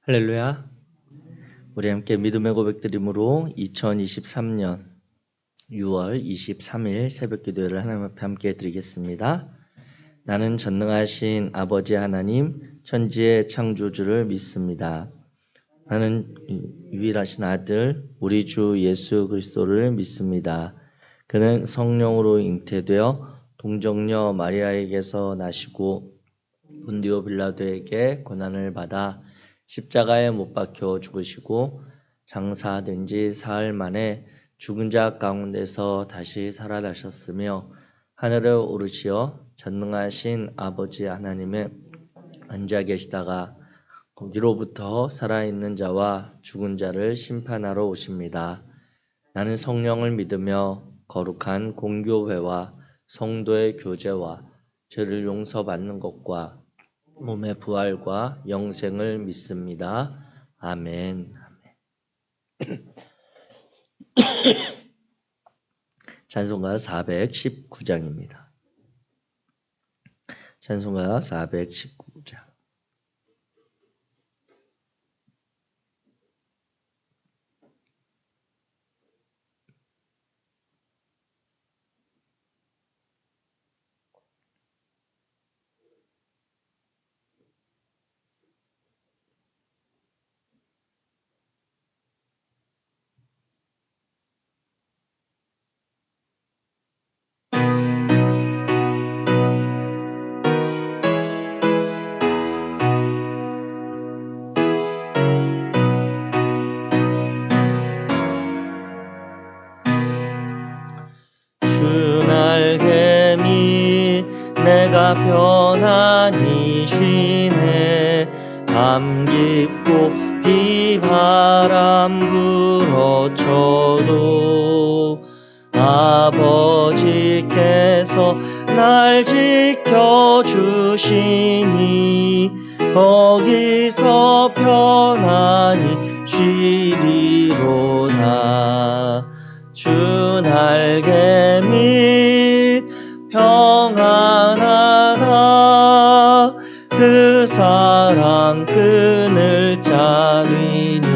할렐루야. 우리 함께 믿음의 고백드림으로 2023년 6월 23일 새벽 기도를 하나님 앞에 함께 드리겠습니다. 나는 전능하신 아버지 하나님 천지의 창조주를 믿습니다. 나는 유일하신 아들 우리 주 예수 그리스도를 믿습니다. 그는 성령으로 잉태되어 동정녀 마리아에게서 나시고 본디오 빌라도에게 고난을 받아 십자가에 못 박혀 죽으시고 장사된 지 사흘 만에 죽은 자 가운데서 다시 살아나셨으며 하늘에 오르시어 전능하신 아버지 하나님의 앉아 계시다가 거기로부터 살아있는 자와 죽은 자를 심판하러 오십니다. 나는 성령을 믿으며 거룩한 공교회와 성도의 교제와 죄를 용서받는 것과 몸의 부활과 영생을 믿습니다. 아멘. 찬송가 419장입니다. 찬송가 419장. 주 날개 밑 내가 편안히 쉬네. 밤 깊고 비바람 불어쳐도 아버지께서 날 지켜주시니 거기서 편안히 쉬리로다. 주 날개 밑 평안하다. 그 사랑 끈을 짜리뇨.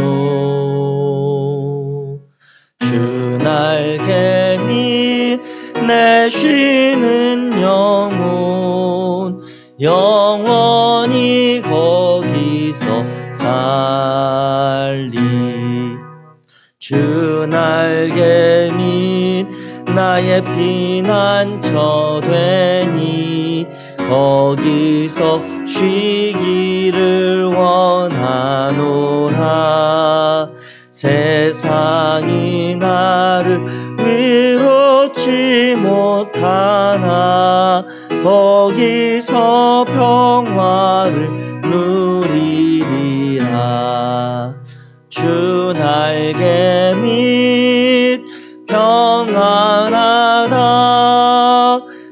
주 날개 밑 내 쉬는 영혼 영원히 거기서 살리. 주 날개 밑 나의 피난처 되니 거기서 쉬기를 원하노라. 세상이 나를 위롭지 못하나 거기서 평화를 누리리라. 주 날개 밑 평안하다.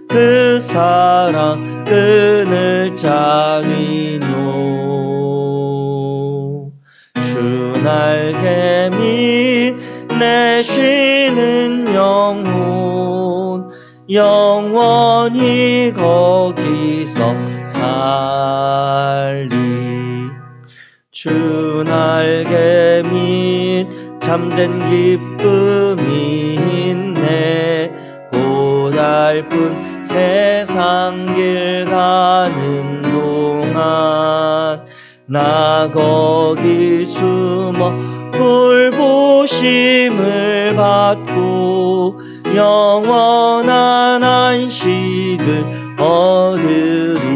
그 사랑 끈을 짜리뇨. 주 날개 밑 내 쉬는 영혼 영원히 거기서 살리. 주 날개 밑 참된 기쁨이 있네. 고달픈 세상 길 가는 동안 나 거기 숨어 돌보심을 받고 영원한 안식을 얻으리라.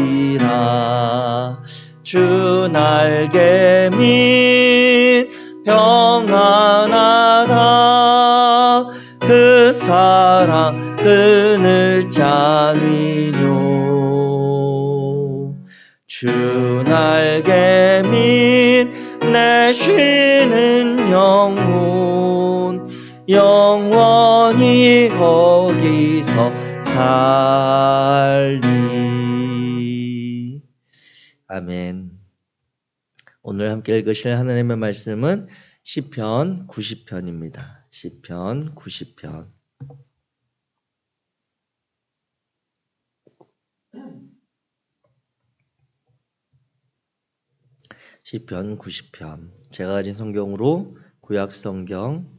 주 날개 밑 평안하다. 그 사랑 끈을 짜리뇨. 주 날개 밑 내 쉬는 영혼 영원히 거기서 살리. 아멘. 오늘 함께 읽으실 하나님의 말씀은 시편 90편입니다. 시편 90편. 시편 90편. 제가 가진 성경으로 구약 성경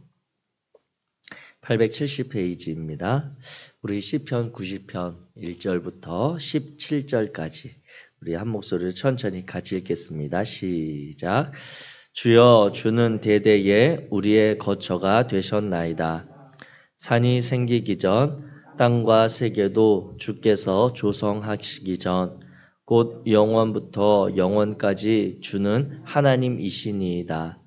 870페이지입니다. 우리 시편 90편 1절부터 17절까지 우리 한 목소리로 천천히 같이 읽겠습니다. 시작. 주여, 주는 대대에 우리의 거처가 되셨나이다. 산이 생기기 전, 땅과 세계도 주께서 조성하시기 전, 곧 영원부터 영원까지 주는 하나님이시니이다.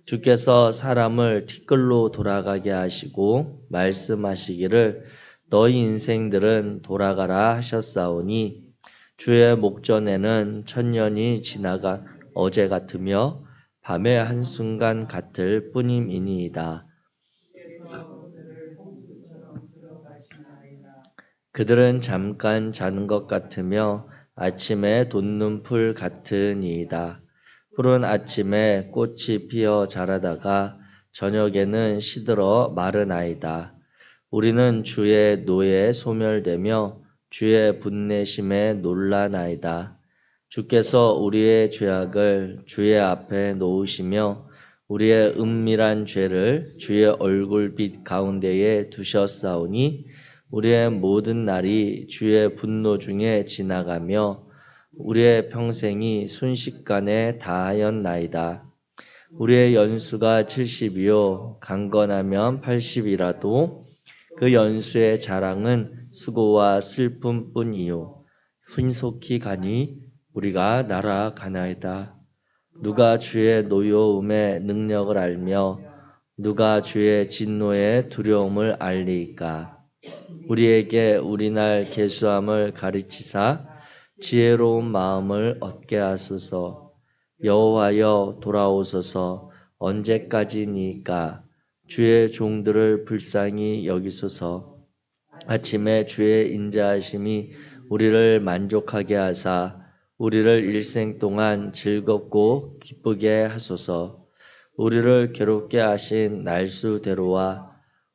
주께서 사람을 티끌로 돌아가게 하시고 말씀하시기를 너희 인생들은 돌아가라 하셨사오니, 주의 목전에는 천년이 지나간 어제 같으며 밤의 한순간 같을 뿐임이니이다. 그들은 잠깐 자는 것 같으며 아침에 돋는 풀 같으니이다. 푸른 아침에 꽃이 피어 자라다가 저녁에는 시들어 마르나이다. 우리는 주의 노에 소멸되며 주의 분내심에 놀라나이다. 주께서 우리의 죄악을 주의 앞에 놓으시며 우리의 은밀한 죄를 주의 얼굴빛 가운데에 두셨사오니, 우리의 모든 날이 주의 분노 중에 지나가며 우리의 평생이 순식간에 다하였나이다. 우리의 연수가 70이요 강건하면 80이라도 그 연수의 자랑은 수고와 슬픔뿐이요 신속히 가니 우리가 날아가나이다. 누가 주의 노여움의 능력을 알며 누가 주의 진노의 두려움을 알리이까? 우리에게 우리날 계수함을 가르치사 지혜로운 마음을 얻게 하소서. 여호와여, 돌아오소서. 언제까지니까? 주의 종들을 불쌍히 여기소서. 아침에 주의 인자하심이 우리를 만족하게 하사 우리를 일생 동안 즐겁고 기쁘게 하소서. 우리를 괴롭게 하신 날수대로와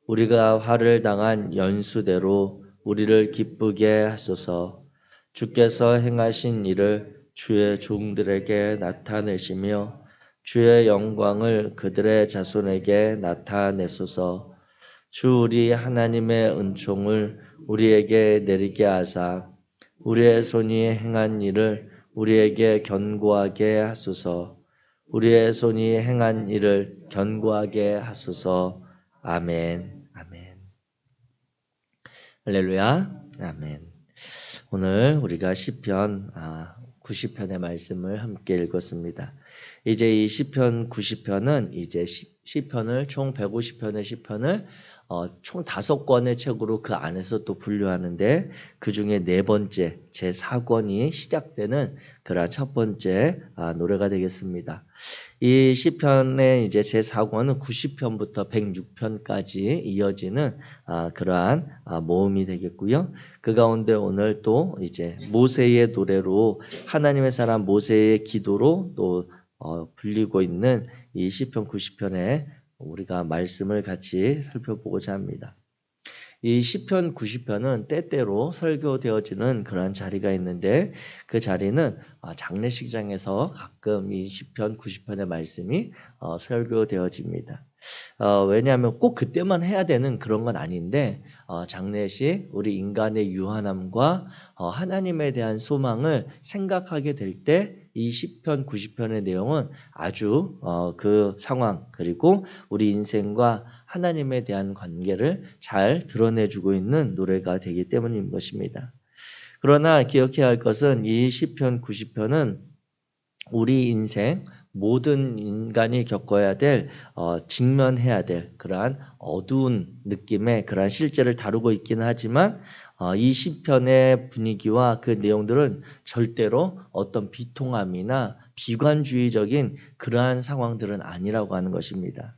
우리가 화를 당한 연수대로 우리를 기쁘게 하소서. 주께서 행하신 일을 주의 종들에게 나타내시며 주의 영광을 그들의 자손에게 나타내소서. 주 우리 하나님의 은총을 우리에게 내리게 하사 우리의 손이 행한 일을 우리에게 견고하게 하소서. 우리의 손이 행한 일을 견고하게 하소서. 아멘. 아멘. 할렐루야. 아멘. 오늘 우리가 시편 90편의 말씀을 함께 읽었습니다. 이제 이 시편 90편은 이제 시편을 총 150편의 시편을 총 5권의 책으로 그 안에서 또 분류하는데, 그 중에 네 번째 제4권이 시작되는 그런 첫 번째 노래가 되겠습니다. 이 시편의 이제 제4권은 90편부터 106편까지 이어지는 그러한 모음이 되겠고요. 그 가운데 오늘 또 이제 모세의 노래로, 하나님의 사람 모세의 기도로 또 불리고 있는 이 시편 90편에 우리가 말씀을 같이 살펴보고자 합니다. 이 시편 90편은 때때로 설교되어지는 그런 자리가 있는데, 그 자리는 장례식장에서 가끔 이 시편 90편의 말씀이 설교되어집니다. 왜냐하면 꼭 그때만 해야 되는 그런 건 아닌데, 장례식, 우리 인간의 유한함과 하나님에 대한 소망을 생각하게 될 때 이 시편 90편의 내용은 아주 그 상황, 그리고 우리 인생과 하나님에 대한 관계를 잘 드러내주고 있는 노래가 되기 때문인 것입니다. 그러나 기억해야 할 것은 이 시편 90편은 우리 인생 모든 인간이 겪어야 될 직면해야 될 그러한 어두운 느낌의 그러한 실제를 다루고 있기는 하지만, 이 시편의 분위기와 그 내용들은 절대로 어떤 비통함이나 비관주의적인 그러한 상황들은 아니라고 하는 것입니다.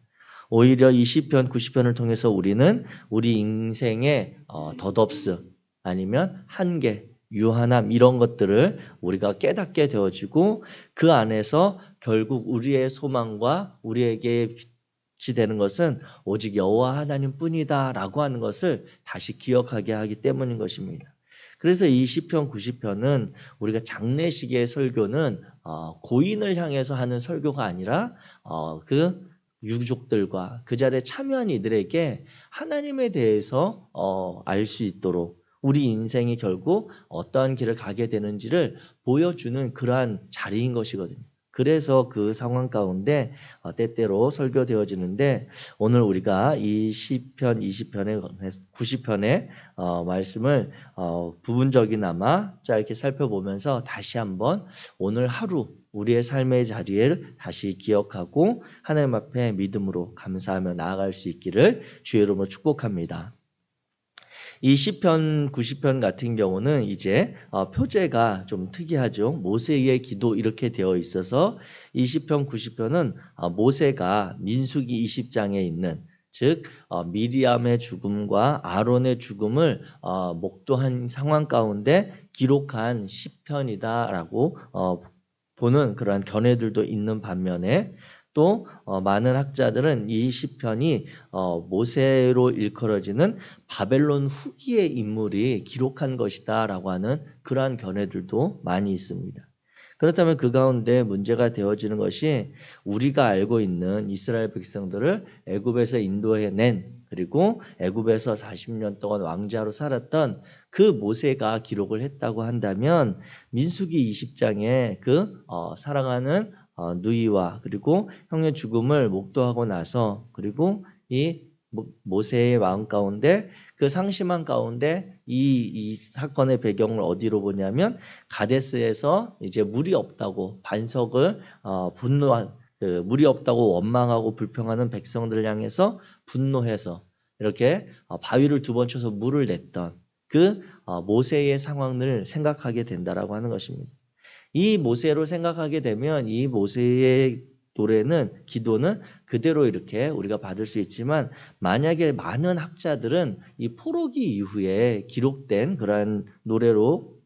오히려 이 시편 90편을 통해서 우리는 우리 인생의 덧없음 아니면 한계, 유한함, 이런 것들을 우리가 깨닫게 되어지고, 그 안에서 결국 우리의 소망과 우리에게 빛이 되는 것은 오직 여호와 하나님 뿐이다 라고 하는 것을 다시 기억하게 하기 때문인 것입니다. 그래서 이 시편 90편은 우리가 장례식의 설교는 고인을 향해서 하는 설교가 아니라 그 유족들과 그 자리에 참여한 이들에게 하나님에 대해서 알 수 있도록 우리 인생이 결국 어떠한 길을 가게 되는지를 보여주는 그러한 자리인 것이거든요. 그래서 그 상황 가운데 때때로 설교되어지는데 오늘 우리가 이 시편 20편에 90편의 말씀을 부분적이나마 짧게 살펴보면서 다시 한번 오늘 하루 우리의 삶의 자리를 다시 기억하고 하나님 앞에 믿음으로 감사하며 나아갈 수 있기를 주의 이름으로 축복합니다. 이 시편 90편 같은 경우는 이제 표제가 좀 특이하죠. 모세의 기도 이렇게 되어 있어서 이 시편 90편은 모세가 민수기 20장에 있는 즉 미리암의 죽음과 아론의 죽음을 목도한 상황 가운데 기록한 시편이다라고 보는 그러한 견해들도 있는 반면에 또 많은 학자들은 이 시편이 모세로 일컬어지는 바벨론 후기의 인물이 기록한 것이다라고 하는 그러한 견해들도 많이 있습니다. 그렇다면 그 가운데 문제가 되어지는 것이 우리가 알고 있는 이스라엘 백성들을 애굽에서 인도해낸 그리고 애굽에서 40년 동안 왕자로 살았던 그 모세가 기록을 했다고 한다면 민수기 20장에 그 사랑하는 누이와 그리고 형의 죽음을 목도하고 나서 그리고 이 모세의 마음 가운데 그 상심한 가운데 이 사건의 배경을 어디로 보냐면 가데스에서 이제 물이 없다고 반석을 분노한 물이 없다고 원망하고 불평하는 백성들을 향해서 분노해서 이렇게 바위를 2번 쳐서 물을 냈던 그 모세의 상황을 생각하게 된다라고 하는 것입니다. 이 모세로 생각하게 되면 이 모세의 노래는 기도는 그대로 이렇게 우리가 받을 수 있지만 만약에 많은 학자들은 이 포로기 이후에 기록된 그러한 노래로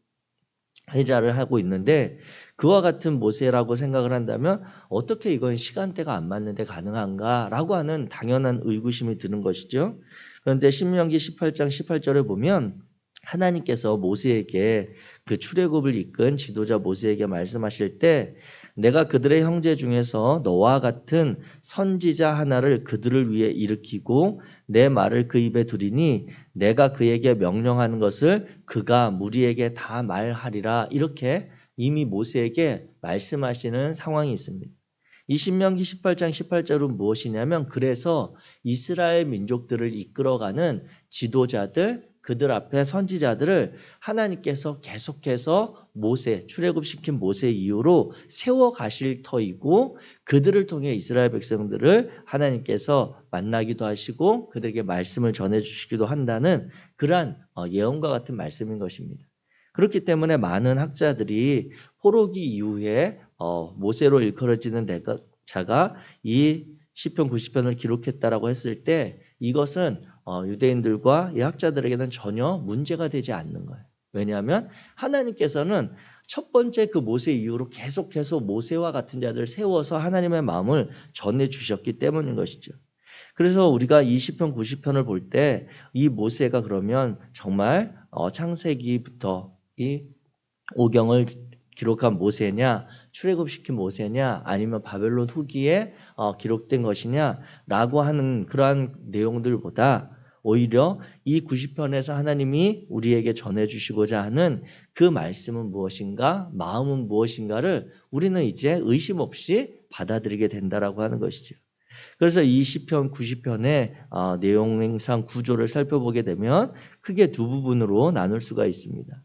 회자를 하고 있는데 그와 같은 모세라고 생각을 한다면 어떻게 이건 시간대가 안 맞는데 가능한가라고 하는 당연한 의구심이 드는 것이죠. 그런데 신명기 18장 18절에 보면 하나님께서 모세에게 그 출애굽을 이끈 지도자 모세에게 말씀하실 때 내가 그들의 형제 중에서 너와 같은 선지자 하나를 그들을 위해 일으키고 내 말을 그 입에 두리니 내가 그에게 명령하는 것을 그가 무리에게 다 말하리라 이렇게 이미 모세에게 말씀하시는 상황이 있습니다. 이 신명기 18장 18절은 무엇이냐면 그래서 이스라엘 민족들을 이끌어가는 지도자들 그들 앞에 선지자들을 하나님께서 계속해서 모세, 출애굽시킨 모세 이후로 세워 가실 터이고 그들을 통해 이스라엘 백성들을 하나님께서 만나기도 하시고 그들에게 말씀을 전해주시기도 한다는 그러한 예언과 같은 말씀인 것입니다. 그렇기 때문에 많은 학자들이 포로기 이후에 모세로 일컬어지는 자가 이 시편 90편을 기록했다라고 했을 때 이것은 유대인들과 이 학자들에게는 전혀 문제가 되지 않는 거예요. 왜냐하면 하나님께서는 첫 번째 그 모세 이후로 계속해서 모세와 같은 자들을 세워서 하나님의 마음을 전해 주셨기 때문인 것이죠. 그래서 우리가 이 시편 90편을 볼 때 이 모세가 그러면 정말 창세기부터 이 오경을 기록한 모세냐 출애굽시킨 모세냐 아니면 바벨론 후기에 기록된 것이냐라고 하는 그러한 내용들보다 오히려 이 90편에서 하나님이 우리에게 전해주시고자 하는 그 말씀은 무엇인가 마음은 무엇인가를 우리는 이제 의심 없이 받아들이게 된다라고 하는 것이죠. 그래서 이 시편 90편의 내용상 구조를 살펴보게 되면 크게 두 부분으로 나눌 수가 있습니다.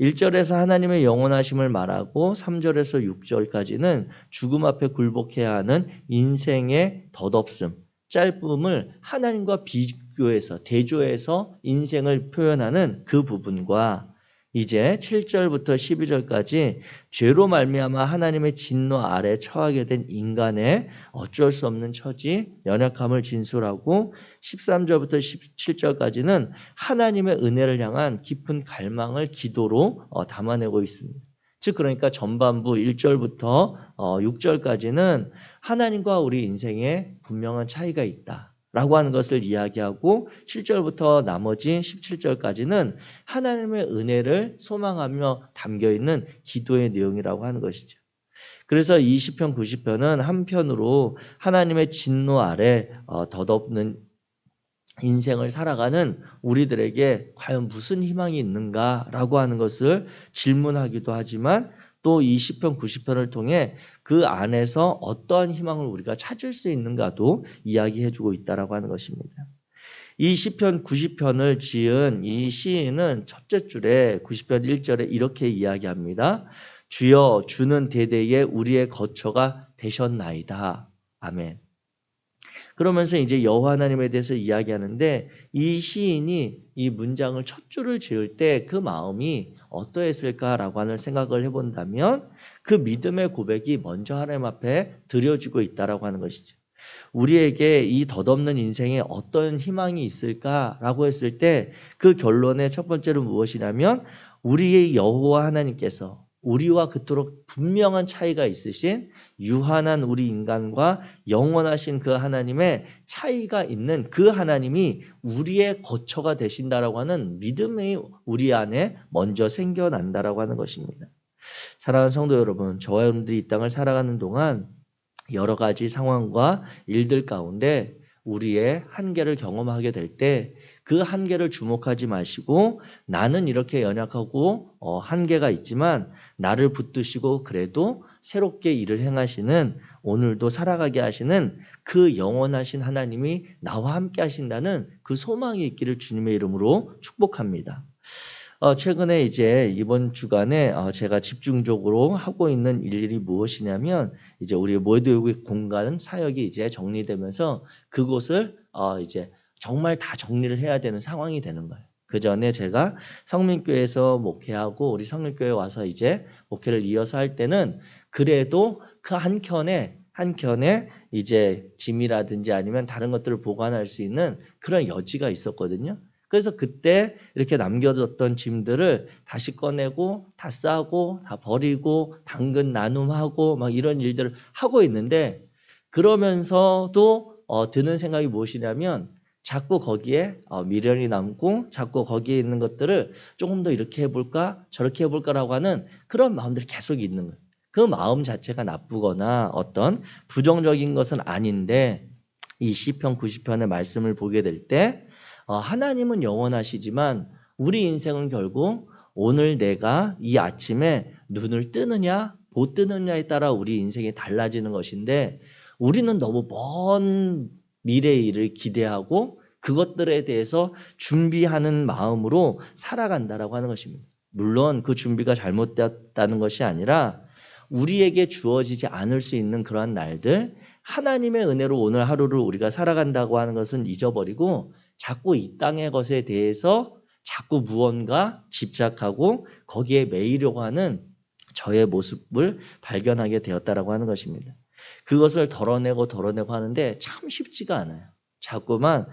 1절에서 하나님의 영원하심을 말하고 3절에서 6절까지는 죽음 앞에 굴복해야 하는 인생의 덧없음, 짧음을 하나님과 비교해서 대조해서 인생을 표현하는 그 부분과 이제 7절부터 12절까지 죄로 말미암아 하나님의 진노 아래 처하게 된 인간의 어쩔 수 없는 처지, 연약함을 진술하고 13절부터 17절까지는 하나님의 은혜를 향한 깊은 갈망을 기도로 담아내고 있습니다. 즉 그러니까 전반부 1절부터 6절까지는 하나님과 우리 인생에 분명한 차이가 있다. 라고 하는 것을 이야기하고 7절부터 나머지 17절까지는 하나님의 은혜를 소망하며 담겨있는 기도의 내용이라고 하는 것이죠. 그래서 이 시편 90편은 한편으로 하나님의 진노 아래 덧없는 인생을 살아가는 우리들에게 과연 무슨 희망이 있는가라고 하는 것을 질문하기도 하지만 또 이 시편 90편을 통해 그 안에서 어떠한 희망을 우리가 찾을 수 있는가도 이야기해주고 있다라고 하는 것입니다. 이 시편 90편을 지은 이 시인은 첫째 줄에 90편 1절에 이렇게 이야기합니다. 주여 주는 대대에 우리의 거처가 되셨나이다. 아멘. 그러면서 이제 여호와 하나님에 대해서 이야기하는데 이 시인이 이 문장을 첫 줄을 지을 때 그 마음이 어떠했을까라고 하는 생각을 해본다면 그 믿음의 고백이 먼저 하나님 앞에 드려지고 있다라고 하는 것이죠. 우리에게 이 덧없는 인생에 어떤 희망이 있을까라고 했을 때 그 결론의 첫 번째로 무엇이냐면 우리의 여호와 하나님께서 우리와 그토록 분명한 차이가 있으신 유한한 우리 인간과 영원하신 그 하나님의 차이가 있는 그 하나님이 우리의 거처가 되신다라고 하는 믿음이 우리 안에 먼저 생겨난다라고 하는 것입니다. 사랑하는 성도 여러분, 저와 여러분들이 이 땅을 살아가는 동안 여러 가지 상황과 일들 가운데 우리의 한계를 경험하게 될 때 그 한계를 주목하지 마시고 나는 이렇게 연약하고 한계가 있지만 나를 붙드시고 그래도 새롭게 일을 행하시는 오늘도 살아가게 하시는 그 영원하신 하나님이 나와 함께 하신다는 그 소망이 있기를 주님의 이름으로 축복합니다. 최근에 이제 이번 주간에 제가 집중적으로 하고 있는 일이 무엇이냐면 이제 우리 모두의 공간 사역이 이제 정리되면서 그곳을 이제 정말 다 정리를 해야 되는 상황이 되는 거예요. 그 전에 제가 성민교회에서 목회하고 우리 성민교회 와서 이제 목회를 이어서 할 때는 그래도 그 한켠에 이제 짐이라든지 아니면 다른 것들을 보관할 수 있는 그런 여지가 있었거든요. 그래서 그때 이렇게 남겨뒀던 짐들을 다시 꺼내고 다 싸고 다 버리고 당근 나눔하고 막 이런 일들을 하고 있는데 그러면서도 드는 생각이 무엇이냐면 자꾸 거기에 미련이 남고 자꾸 거기에 있는 것들을 조금 더 이렇게 해볼까 저렇게 해볼까라고 하는 그런 마음들이 계속 있는 거예요. 그 마음 자체가 나쁘거나 어떤 부정적인 것은 아닌데 이 시편 90편의 말씀을 보게 될 때 하나님은 영원하시지만 우리 인생은 결국 오늘 내가 이 아침에 눈을 뜨느냐 못 뜨느냐에 따라 우리 인생이 달라지는 것인데 우리는 너무 먼 미래의 일을 기대하고 그것들에 대해서 준비하는 마음으로 살아간다라고 하는 것입니다. 물론 그 준비가 잘못되었다는 것이 아니라 우리에게 주어지지 않을 수 있는 그러한 날들 하나님의 은혜로 오늘 하루를 우리가 살아간다고 하는 것은 잊어버리고 자꾸 이 땅의 것에 대해서 자꾸 무언가 집착하고 거기에 매이려고 하는 저의 모습을 발견하게 되었다라고 하는 것입니다. 그것을 덜어내고 하는데 참 쉽지가 않아요. 자꾸만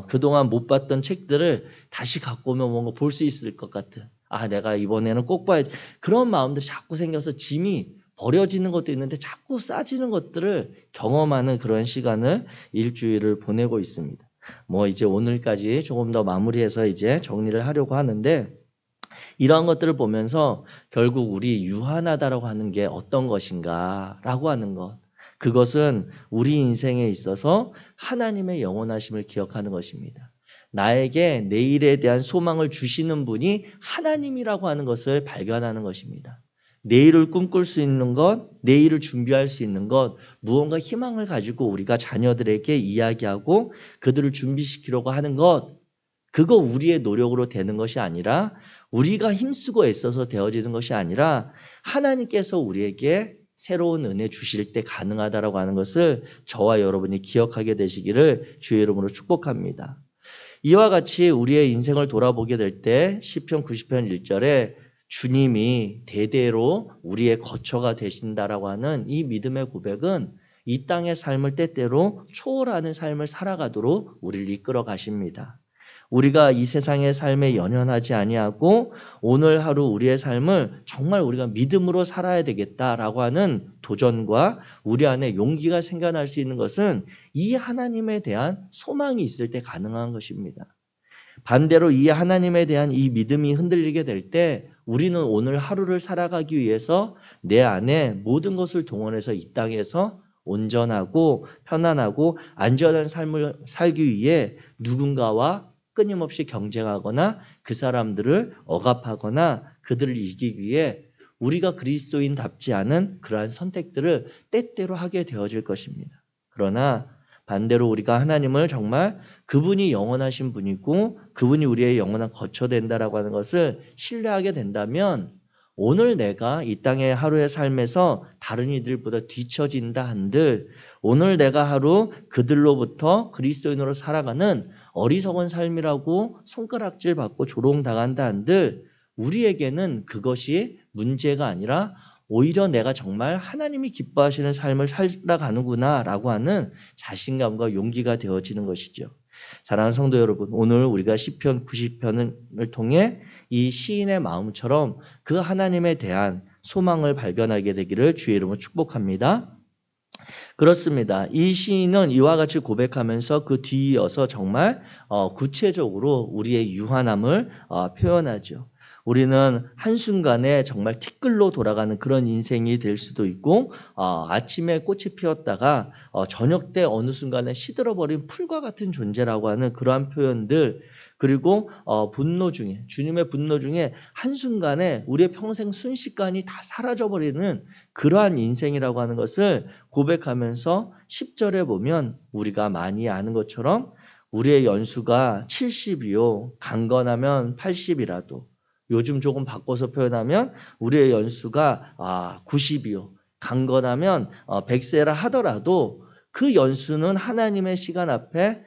그동안 못 봤던 책들을 다시 갖고 오면 뭔가 볼 수 있을 것 같은 내가 이번에는 꼭 봐야지 그런 마음들이 자꾸 생겨서 짐이 버려지는 것도 있는데 자꾸 싸지는 것들을 경험하는 그런 시간을 일주일을 보내고 있습니다. 이제 오늘까지 조금 더 마무리해서 이제 정리를 하려고 하는데 이러한 것들을 보면서 결국 우리 유한하다라고 하는 게 어떤 것인가라고 하는 것 그것은 우리 인생에 있어서 하나님의 영원하심을 기억하는 것입니다. 나에게 내일에 대한 소망을 주시는 분이 하나님이라고 하는 것을 발견하는 것입니다. 내일을 꿈꿀 수 있는 것, 내일을 준비할 수 있는 것, 무언가 희망을 가지고 우리가 자녀들에게 이야기하고 그들을 준비시키려고 하는 것, 그거 우리의 노력으로 되는 것이 아니라 우리가 힘쓰고 애써서 되어지는 것이 아니라 하나님께서 우리에게 새로운 은혜 주실 때 가능하다라고 하는 것을 저와 여러분이 기억하게 되시기를 주의 이름으로 축복합니다. 이와 같이 우리의 인생을 돌아보게 될 때 시편 90편 1절에 주님이 대대로 우리의 거처가 되신다라고 하는 이 믿음의 고백은 이 땅의 삶을 때때로 초월하는 삶을 살아가도록 우리를 이끌어 가십니다. 우리가 이 세상의 삶에 연연하지 아니하고 오늘 하루 우리의 삶을 정말 우리가 믿음으로 살아야 되겠다라고 하는 도전과 우리 안에 용기가 생겨날 수 있는 것은 이 하나님에 대한 소망이 있을 때 가능한 것입니다. 반대로 이 하나님에 대한 이 믿음이 흔들리게 될 때 우리는 오늘 하루를 살아가기 위해서 내 안에 모든 것을 동원해서 이 땅에서 온전하고 편안하고 안전한 삶을 살기 위해 누군가와 끊임없이 경쟁하거나 그 사람들을 억압하거나 그들을 이기기 위해 우리가 그리스도인답지 않은 그러한 선택들을 때때로 하게 되어질 것입니다. 그러나 반대로 우리가 하나님을 정말 그분이 영원하신 분이고 그분이 우리의 영원한 거처된다라고 하는 것을 신뢰하게 된다면 오늘 내가 이 땅의 하루의 삶에서 다른 이들보다 뒤처진다 한들 오늘 내가 하루 그들로부터 그리스도인으로 살아가는 어리석은 삶이라고 손가락질 받고 조롱당한다 한들 우리에게는 그것이 문제가 아니라 오히려 내가 정말 하나님이 기뻐하시는 삶을 살아가는구나 라고 하는 자신감과 용기가 되어지는 것이죠. 사랑하는 성도 여러분, 오늘 우리가 시편 90편을 통해 이 시인의 마음처럼 그 하나님에 대한 소망을 발견하게 되기를 주의 이름으로 축복합니다. 그렇습니다. 이 시인은 이와 같이 고백하면서 그 뒤이어서 정말 구체적으로 우리의 유한함을 표현하죠. 우리는 한순간에 정말 티끌로 돌아가는 그런 인생이 될 수도 있고 아침에 꽃이 피었다가 저녁 때 어느 순간에 시들어버린 풀과 같은 존재라고 하는 그러한 표현들 그리고 분노 중에 주님의 분노 중에 한순간에 우리의 평생 순식간이 다 사라져버리는 그러한 인생이라고 하는 것을 고백하면서 10절에 보면 우리가 많이 아는 것처럼 우리의 연수가 70이요 강건하면 80이라도 요즘 조금 바꿔서 표현하면 우리의 연수가 90이요 강건하면 100세라 하더라도 그 연수는 하나님의 시간 앞에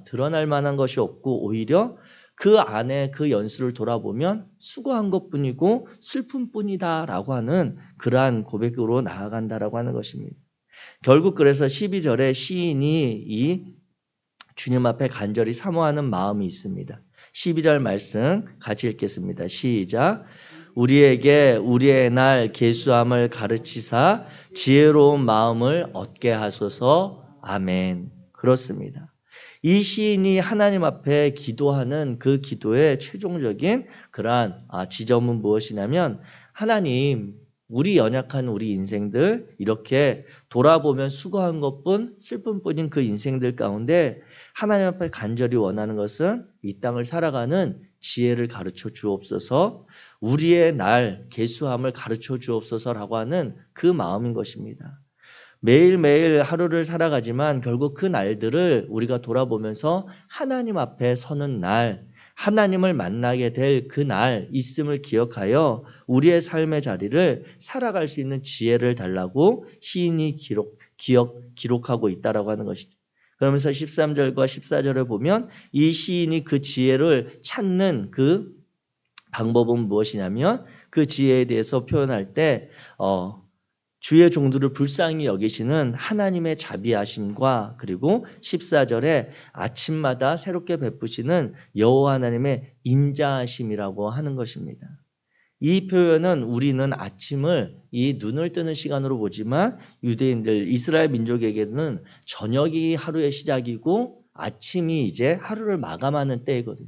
드러날 만한 것이 없고 오히려 그 안에 그 연수를 돌아보면 수고한 것뿐이고 슬픔뿐이다라고 하는 그러한 고백으로 나아간다라고 하는 것입니다. 결국 그래서 12절에 시인이 이 주님 앞에 간절히 사모하는 마음이 있습니다. 12절 말씀 같이 읽겠습니다. 시작. 우리에게 우리의 날 계수함을 가르치사 지혜로운 마음을 얻게 하소서. 아멘. 그렇습니다. 이 시인이 하나님 앞에 기도하는 그 기도의 최종적인 그러한 지점은 무엇이냐면 하나님 우리 연약한 우리 인생들 이렇게 돌아보면 수고한 것뿐 슬픔뿐인 그 인생들 가운데 하나님 앞에 간절히 원하는 것은 이 땅을 살아가는 지혜를 가르쳐 주옵소서 우리의 날 계수함을 가르쳐 주옵소서라고 하는 그 마음인 것입니다. 매일매일 하루를 살아가지만 결국 그 날들을 우리가 돌아보면서 하나님 앞에 서는 날 하나님을 만나게 될 그 날 있음을 기억하여 우리의 삶의 자리를 살아갈 수 있는 지혜를 달라고 시인이 기록하고 있다라고 하는 것이죠. 그러면서 13절과 14절을 보면 이 시인이 그 지혜를 찾는 그 방법은 무엇이냐면 그 지혜에 대해서 표현할 때 주의 종들을 불쌍히 여기시는 하나님의 자비하심과 그리고 14절에 아침마다 새롭게 베푸시는 여호와 하나님의 인자하심이라고 하는 것입니다. 이 표현은 우리는 아침을 이 눈을 뜨는 시간으로 보지만 유대인들 이스라엘 민족에게는 저녁이 하루의 시작이고 아침이 이제 하루를 마감하는 때이거든요.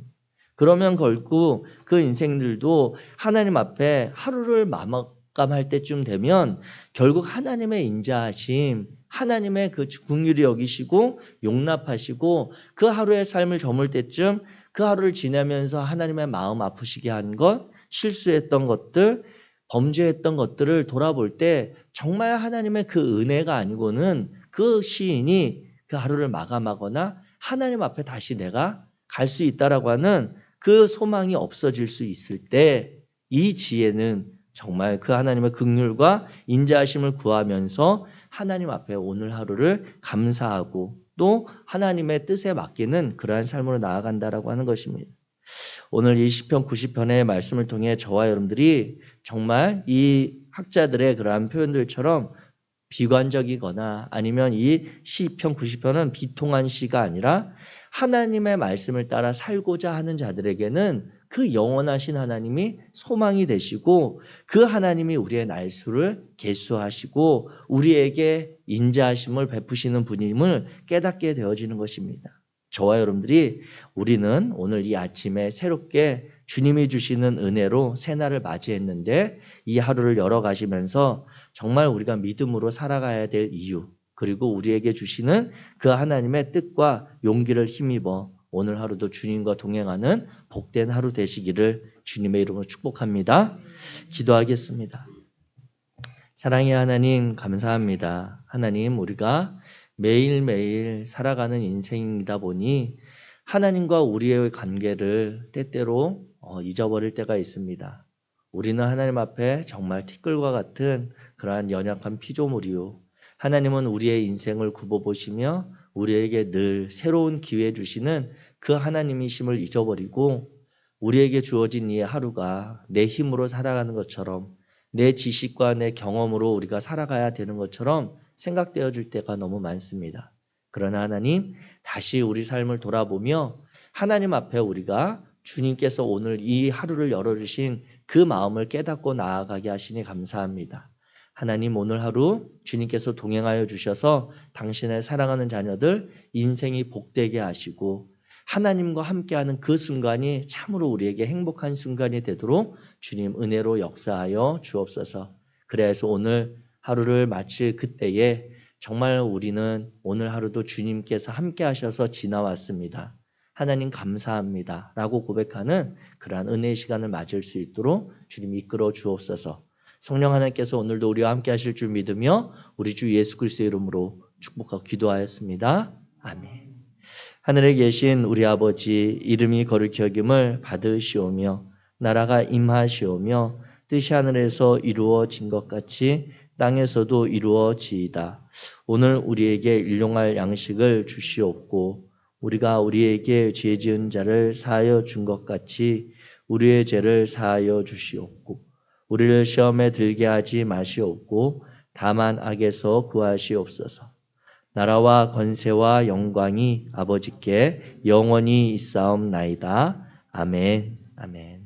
그러면 결국 그 인생들도 하나님 앞에 하루를 마감할 때쯤 되면 결국 하나님의 인자하심, 하나님의 그 긍휼히 여기시고 용납하시고 그 하루의 삶을 저물 때쯤 그 하루를 지내면서 하나님의 마음 아프시게 한 것, 실수했던 것들, 범죄했던 것들을 돌아볼 때 정말 하나님의 그 은혜가 아니고는 그 시인이 그 하루를 마감하거나 하나님 앞에 다시 내가 갈 수 있다라고 하는 그 소망이 없어질 수 있을 때 이 지혜는 정말 그 하나님의 긍휼과 인자하심을 구하면서 하나님 앞에 오늘 하루를 감사하고 또 하나님의 뜻에 맡기는 그러한 삶으로 나아간다라고 하는 것입니다. 오늘 이 시편 90편의 말씀을 통해 저와 여러분들이 정말 이 학자들의 그러한 표현들처럼 비관적이거나 아니면 이 시편 90편은 비통한 시가 아니라 하나님의 말씀을 따라 살고자 하는 자들에게는 그 영원하신 하나님이 소망이 되시고 그 하나님이 우리의 날수를 계수하시고 우리에게 인자하심을 베푸시는 분임을 깨닫게 되어지는 것입니다. 저와 여러분들이 우리는 오늘 이 아침에 새롭게 주님이 주시는 은혜로 새날을 맞이했는데 이 하루를 열어가시면서 정말 우리가 믿음으로 살아가야 될 이유 그리고 우리에게 주시는 그 하나님의 뜻과 용기를 힘입어 오늘 하루도 주님과 동행하는 복된 하루 되시기를 주님의 이름으로 축복합니다. 기도하겠습니다. 사랑의 하나님 감사합니다. 하나님 우리가 매일매일 살아가는 인생이다 보니 하나님과 우리의 관계를 때때로 잊어버릴 때가 있습니다. 우리는 하나님 앞에 정말 티끌과 같은 그러한 연약한 피조물이요. 하나님은 우리의 인생을 굽어보시며 우리에게 늘 새로운 기회 주시는 그 하나님이심을 잊어버리고 우리에게 주어진 이 하루가 내 힘으로 살아가는 것처럼 내 지식과 내 경험으로 우리가 살아가야 되는 것처럼 생각되어질 때가 너무 많습니다. 그러나 하나님 다시 우리 삶을 돌아보며 하나님 앞에 우리가 주님께서 오늘 이 하루를 열어주신 그 마음을 깨닫고 나아가게 하시니 감사합니다. 하나님 오늘 하루 주님께서 동행하여 주셔서 당신의 사랑하는 자녀들 인생이 복되게 하시고 하나님과 함께하는 그 순간이 참으로 우리에게 행복한 순간이 되도록 주님 은혜로 역사하여 주옵소서. 그래서 오늘 하루를 마칠 그때에 정말 우리는 오늘 하루도 주님께서 함께 하셔서 지나왔습니다. 하나님 감사합니다 라고 고백하는 그러한 은혜의 시간을 맞을 수 있도록 주님 이끌어 주옵소서. 성령 하나님께서 오늘도 우리와 함께 하실 줄 믿으며 우리 주 예수 그리스도의 이름으로 축복하고 기도하였습니다. 아멘. 하늘에 계신 우리 아버지 이름이 거룩히 여김을 받으시오며 나라가 임하시오며 뜻이 하늘에서 이루어진 것 같이 땅에서도 이루어지이다. 오늘 우리에게 일용할 양식을 주시옵고 우리가 우리에게 죄 지은 자를 사하여 준 것 같이 우리의 죄를 사하여 주시옵고 우리를 시험에 들게 하지 마시옵고 다만 악에서 구하시옵소서. 나라와 권세와 영광이 아버지께 영원히 있사옵나이다. 아멘. 아멘.